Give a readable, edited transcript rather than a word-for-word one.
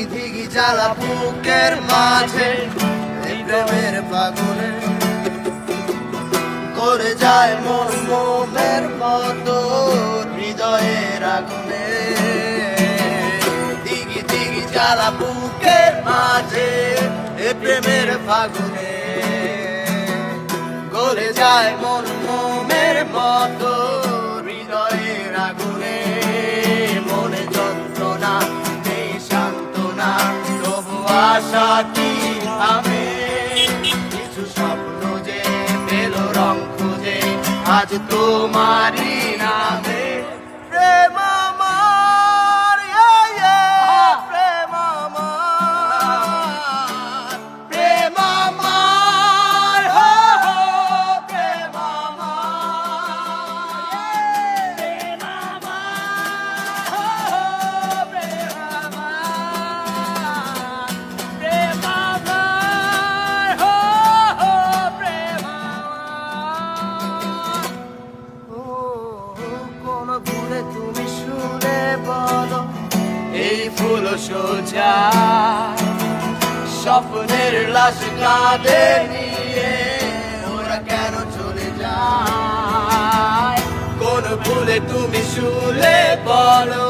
ধিগি জ্বালা বুকের মাঝে এই প্রেমের ফাগুনে করে যায় মন মোমের মতো হৃদয়ের আগুনে ধিগি ধিগি জ্বালা বুকের মাঝে এই প্রেমের ফাগুনে করে যায় মন মোমের মতো হৃদয়ের আগুনে মনে যন্ত্রণা নেই সান্ত্বনা তবু আশা কি থামে কিছু স্বপ্ন যে পেল রং খুঁজে আজ তোমারই নামে প্রেম আমার প্রেম আমার প্রেম আমার প্রেম আমার প্রেম আমার প্রেম আমার প্রেম আমার প্রেম কোন ভুলে তুমি শুনে বলো এই ফুল সোজা স্বপ্নের লাশ কাঁধে নিয়ে ওরা কেন চলে যায় কোন ভুলে তুমি শুলে বলো